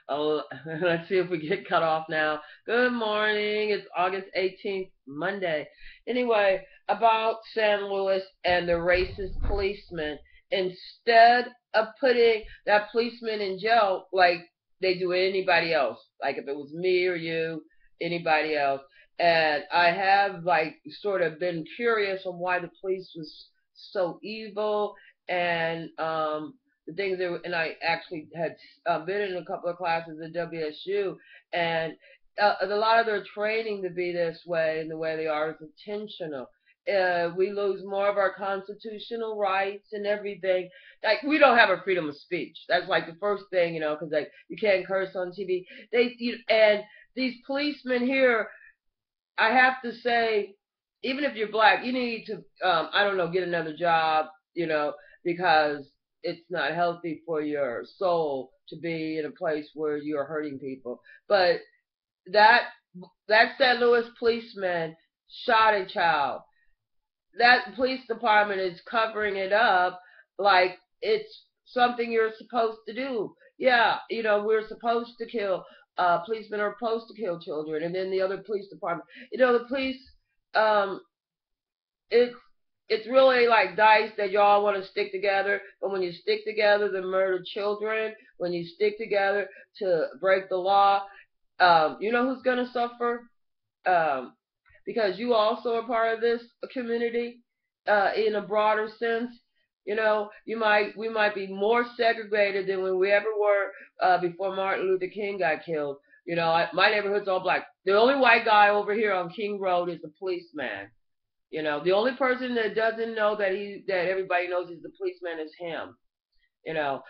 Oh, let's see if we get cut off now. Good morning. It's August 18th, Monday. Anyway, about San Luis and the racist policeman. Instead of putting that policeman in jail like they do anybody else, like if it was me or you, anybody else. And I have like sort of been curious on why the police was so evil and the things that, and I actually had been in a couple of classes at WSU, and a lot of their training to be this way and the way they are is intentional. We lose more of our constitutional rights and everything. Like we don't have a freedom of speech. That's like the first thing, because like you can't curse on TV. And these policemen here, I have to say, even if you're black, you need to, I don't know, get another job, because it's not healthy for your soul to be in a place where you're hurting people. But that that St. Louis policeman shot a child. That police department is covering it up like it's something you're supposed to do. Yeah, we're supposed to kill. Policemen are supposed to kill children, and then the other police department. The police. Um, it's it's really like dice that y'all want to stick together, but when you stick together to murder children, when you stick together to break the law, you know who's gonna suffer? Um, because you also are part of this community in a broader sense. We might be more segregated than when we ever were before Martin Luther King got killed. My neighborhood's all black. The only white guy over here on King Road is the policeman. The only person that doesn't know that everybody knows he's the policeman is him.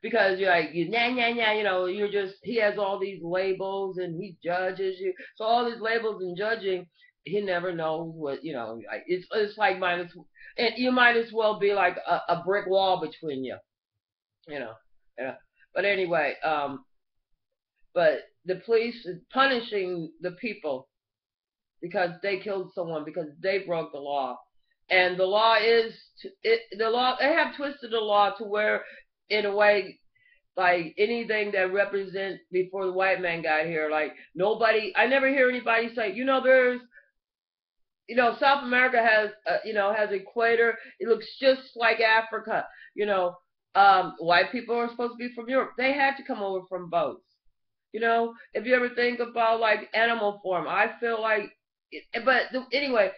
Because you're like you nah nah nah, you're just he has all these labels and he judges you. So all these labels and judging, he never knows what it's like minus and you might as well be like a brick wall between you, you know. Yeah. But anyway, but the police is punishing the people because they killed someone because they broke the law. And the law is the law. They have twisted the law to where, in a way, like anything that represents before the white man got here, like nobody. I never hear anybody say, there's, South America has, has equator. It looks just like Africa. White people are supposed to be from Europe. They had to come over from boats. If you ever think about like animal form, I feel like, anyway,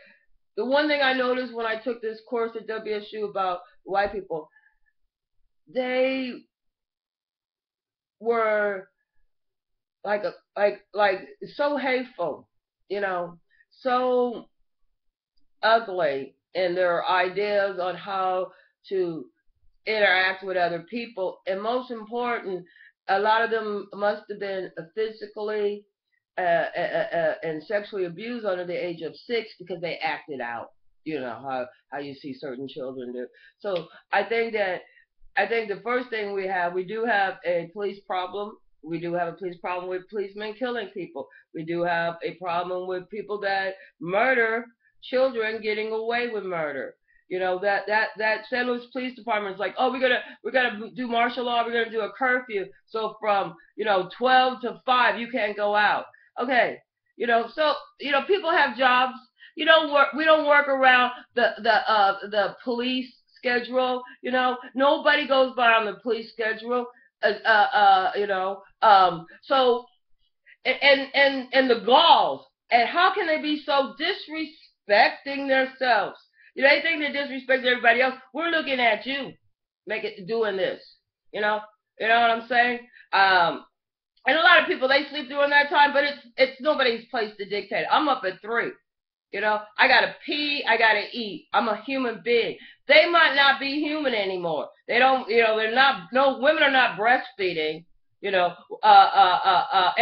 the one thing I noticed when I took this course at WSU about white people, they were like so hateful, so ugly in their ideas on how to interact with other people, and most important, a lot of them must have been physically and sexually abused under the age of 6 because they acted out. How you see certain children do. So I think the first thing we do have a police problem. We do have a police problem with policemen killing people. We do have a problem with people that murder children getting away with murder. That St. Louis Police Department is like, oh, we're gonna do martial law. We're gonna do a curfew. So from 12 to 5, you can't go out. Okay, so people have jobs. We don't work around the police schedule. Nobody goes by on the police schedule. So and the galls, and how can they be so disrespecting themselves? They think they disrespect everybody else. We're looking at you, doing this. You know what I'm saying? And a lot of people they sleep during that time, but it's nobody's place to dictate. I'm up at 3. I gotta pee, I gotta eat. I'm a human being. They might not be human anymore. They don't, they're not. No, women are not breastfeeding. And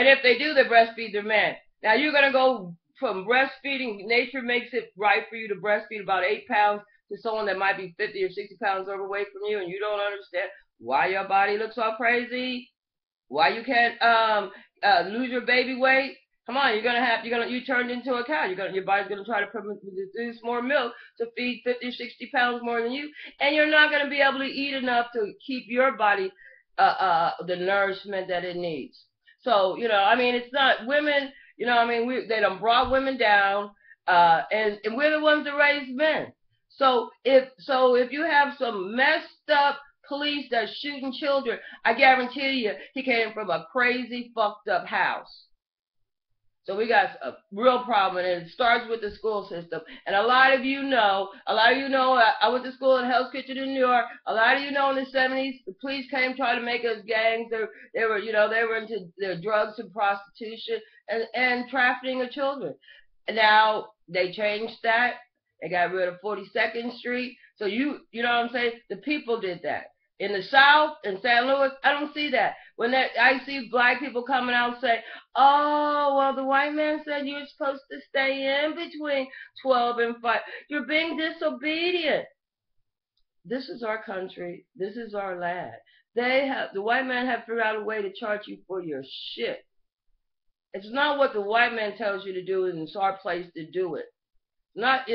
if they do, they breastfeed their man. Now you're gonna go from breastfeeding. Nature makes it right for you to breastfeed about 8 pounds to someone that might be 50 or 60 pounds overweight from you, and you don't understand why your body looks all crazy, why you can't lose your baby weight. Come on, you turned into a cow. Your body's gonna try to produce more milk to feed 50, 60 pounds more than you, and you're not gonna be able to eat enough to keep your body the nourishment that it needs. So, I mean, it's not women, I mean, they done brought women down, and we're the ones that raise men. So if you have some messed up police that's shooting children, I guarantee you he came from a crazy, fucked up house. So we got a real problem, and it starts with the school system. And a lot of you know, I went to school in Hell's Kitchen in New York. A lot of you know in the 70s, the police came trying to make us gangs. They were into their drugs and prostitution and trafficking of children. And now they changed that. They got rid of 42nd Street. So you know what I'm saying? The people did that. In the South, in St. Louis, I don't see that. I see black people coming out and say, "Oh, well, the white man said you're supposed to stay in between 12 and 5. You're being disobedient." This is our country. This is our land. The white man have figured out a way to charge you for your shit. It's not what the white man tells you to do, and it's our place to do it. Not,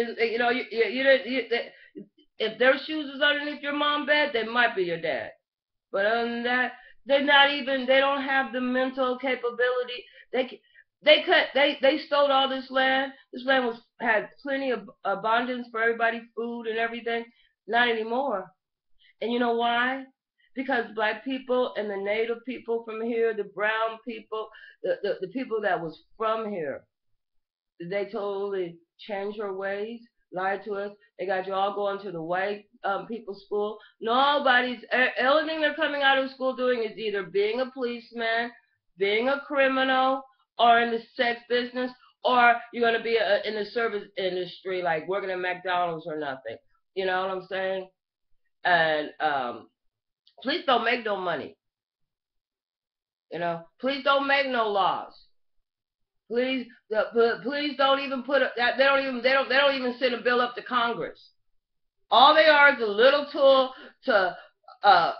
if their shoes is underneath your mom's bed, they might be your dad. But other than that, they don't have the mental capability. They stole all this land. This land had plenty of abundance for everybody, food and everything. Not anymore. And you know why? Because black people and the native people from here, the brown people, the people that was from here, they totally changed their ways, lied to us. They got you all going to the white people's school. Nobody's, only thing they're coming out of school doing is either being a policeman, being a criminal, or in the sex business, or you're going to be in the service industry, like working at McDonald's or nothing. You know what I'm saying? And police don't make no money. Police don't make no laws. Police don't even they don't even send a bill up to Congress. All they are is a little tool to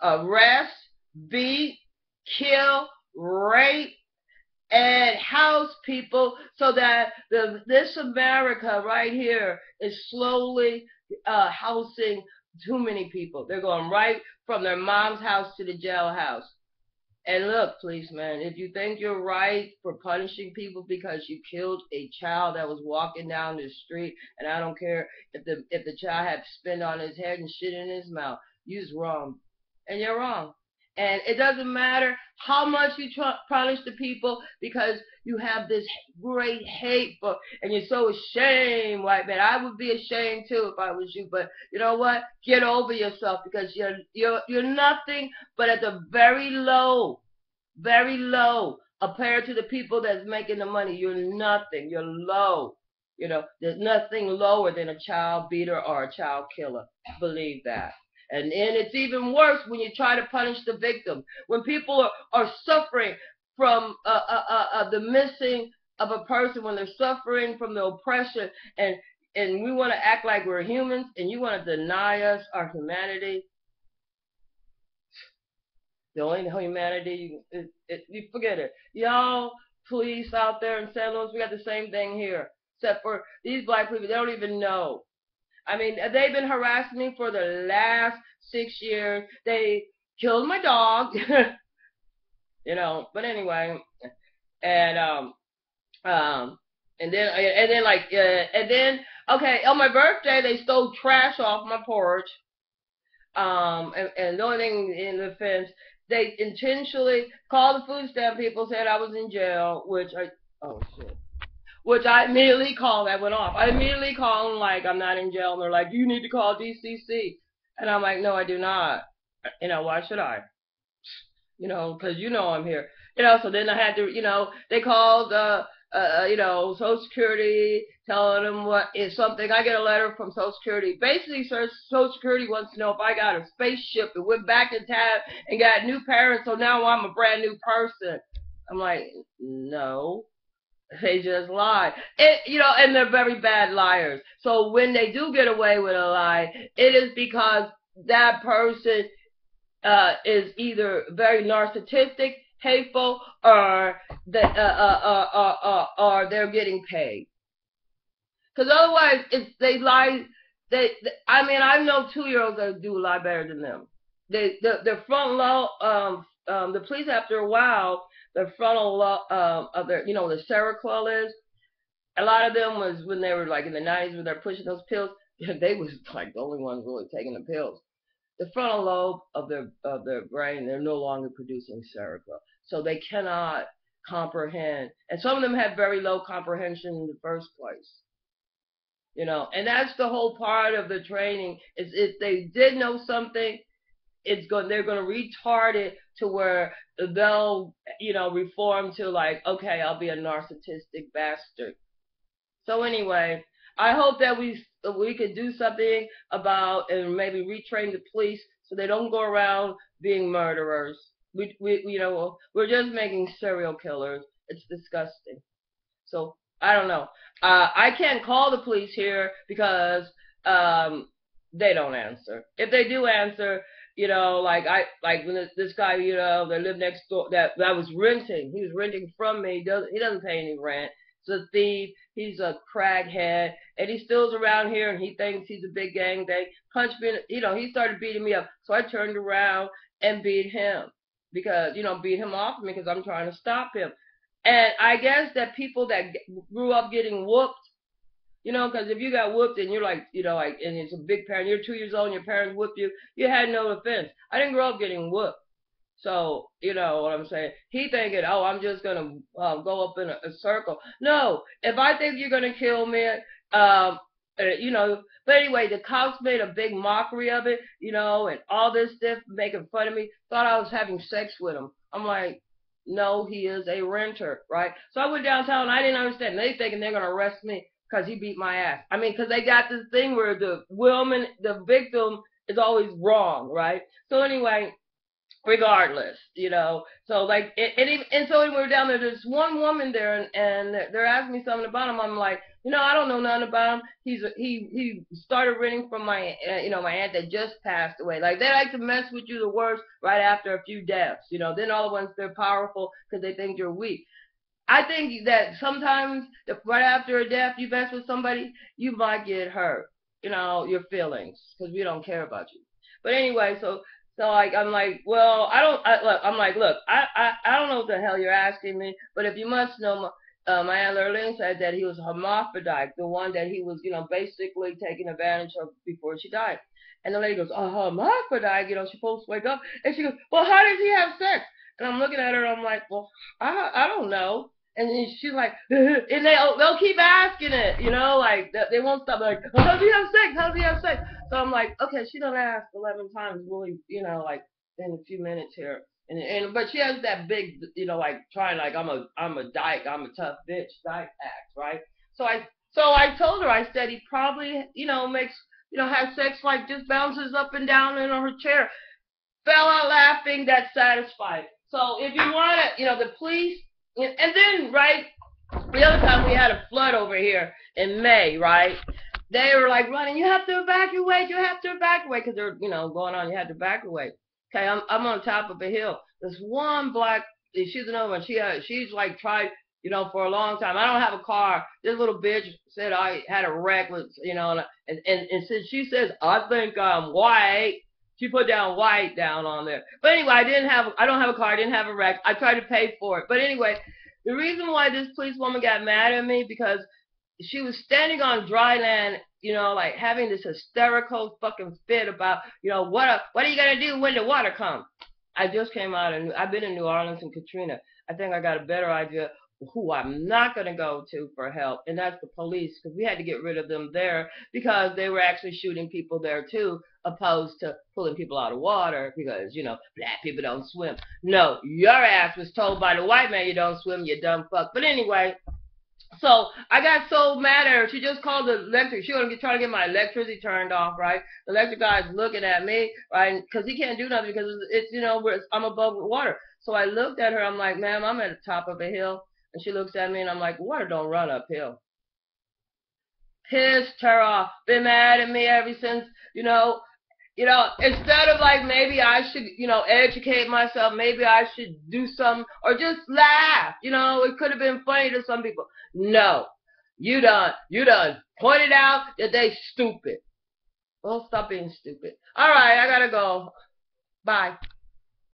arrest, beat, kill, rape, and house people, so that this America right here is slowly housing too many people. They're going right from their mom's house to the jailhouse. And look, policeman, if you think you're right for punishing people because you killed a child that was walking down the street, and I don't care if the child had spit on his head and shit in his mouth, you's wrong. And you're wrong. And it doesn't matter how much you punish the people, because you have this great hate for, and you're so ashamed, white man. I would be ashamed too if I was you, but you know what? Get over yourself, because you're nothing but at the very low, compared to the people that's making the money. You're nothing. You're low. There's nothing lower than a child beater or a child killer. Believe that. And it's even worse when you try to punish the victim. When people are suffering from the missing of a person, when they're suffering from the oppression, and we want to act like we're humans, and you want to deny us our humanity. The only humanity, you forget it. Y'all police out there in St. Louis, we got the same thing here. Except for these black people, they don't even know. I mean, they've been harassing me for the last 6 years. They killed my dog, But anyway, and then okay, on my birthday they stole trash off my porch. And the only thing in the fence, they intentionally called the food stamp people, said I was in jail, which I immediately called. That went off. I immediately called them like, I'm not in jail. And they're like, you need to call DCC. And I'm like, no, I do not. Why should I? Because I'm here. So then I had to, they called, Social Security, telling them what is something. I get a letter from Social Security. Basically, Social Security wants to know if I got a spaceship and went back in time and got new parents, so now I'm a brand new person. I'm like, no. They just lie. And they're very bad liars. So when they do get away with a lie, it is because that person is either very narcissistic, hateful, or they're getting paid. Because otherwise, if they lie, I know 2-year-olds that do lie better than them. Their the police, after a while, the frontal of their, the Seroquel is, a lot of them was when they were like in the 90s when they're pushing those pills. They was like the only ones really taking the pills. The frontal lobe of their brain, they're no longer producing Seroquel, so they cannot comprehend. And some of them have very low comprehension in the first place. And that's the whole part of the training. Is if they did know something, they're going to retard it to where they'll reform to like, okay, I'll be a narcissistic bastard. So anyway, I hope that we could do something about and maybe retrain the police so they don't go around being murderers. We're just making serial killers. It's disgusting. So I don't know. I can't call the police here because they don't answer. If they do answer, like when this guy, that lived next door, that was renting. He was renting from me. He doesn't pay any rent. He's a thief. He's a crackhead, and he still's around here, and he thinks he's a big gang thing. Punched me. He started beating me up. So I turned around and beat him because beat him off of me because I'm trying to stop him. And I guess that people that grew up getting whooped, because if you got whooped and you're like, and it's a big parent, you're 2 years old and your parents whooped you, you had no offense. I didn't grow up getting whooped. So, you know what I'm saying? He thinking, oh, I'm just going to go up in a circle. No, if I think you're going to kill me, but anyway, the cops made a big mockery of it, and all this stuff, making fun of me, thought I was having sex with him. I'm like, no, he is a renter, right? So I went downtown, and I didn't understand. They thinking they're going to arrest me because he beat my ass. I mean, because they got this thing where the victim is always wrong, right? So anyway, regardless, so like, and so when we were down there, there's one woman there, and they're asking me something about him. I'm like, I don't know nothing about him. He started renting from my my aunt that just passed away. Like, they like to mess with you the worst right after a few deaths. Then all the ones, they're powerful because they think you're weak. I think that sometimes right after a death, you mess with somebody, you might get hurt, your feelings, because we don't care about you. But anyway, so like, I'm like, well, look, I don't know what the hell you're asking me, but if you must know, my Aunt Lurleen said that he was hermaphrodite, the one that he was, basically taking advantage of before she died. And the lady goes, oh, hermaphrodite, she's supposed to wake up. And she goes, well, how does he have sex? And I'm looking at her, and I'm like, well, I don't know. And then she's like, and they'll keep asking it, like they won't stop. Like, how does he have sex? How does he have sex? So I'm like, okay, she done asked 11 times, really, like in a few minutes here. But she has that big, like trying, like, I'm a dyke, I'm a tough bitch dyke act, right? So I told her, I said he probably, makes, has sex, like just bounces up and down in her chair. Fell out laughing, that's satisfied. So if you want to, the police. And then, right, the other time we had a flood over here in May, right? They were like running, you have to evacuate, because they're, going on, you have to evacuate. Okay, I'm on top of a hill. This one black, she's another one, she's like tried, for a long time. I don't have a car. This little bitch said I had a wreck with, and since she says, I think I'm white, she put down white down on there. But anyway, I don't have a car. I didn't have a wreck. I tried to pay for it. But anyway, the reason why this policewoman got mad at me, because she was standing on dry land, like having this hysterical fucking fit about, what are you going to do when the water comes? I just came out, and I've been in New Orleans and Katrina. I think I got a better idea who I'm not going to go to for help, and that's the police, because we had to get rid of them there because they were actually shooting people there too, opposed to pulling people out of water because, black people don't swim. No, your ass was told by the white man you don't swim, you dumb fuck. But anyway, so I got so mad at her, she just called the electric. She was trying to get my electricity turned off, right? The electric guy's looking at me, right? Because he can't do nothing because it's I'm above water. So I looked at her, I'm like, ma'am, I'm at the top of a hill. And she looks at me, and I'm like, water don't run uphill. Pissed her off. Been mad at me ever since, instead of like, maybe I should, educate myself, maybe I should do something, or just laugh, it could have been funny to some people. No, you done pointed out that they stupid. Well, stop being stupid. All right, I gotta go. Bye.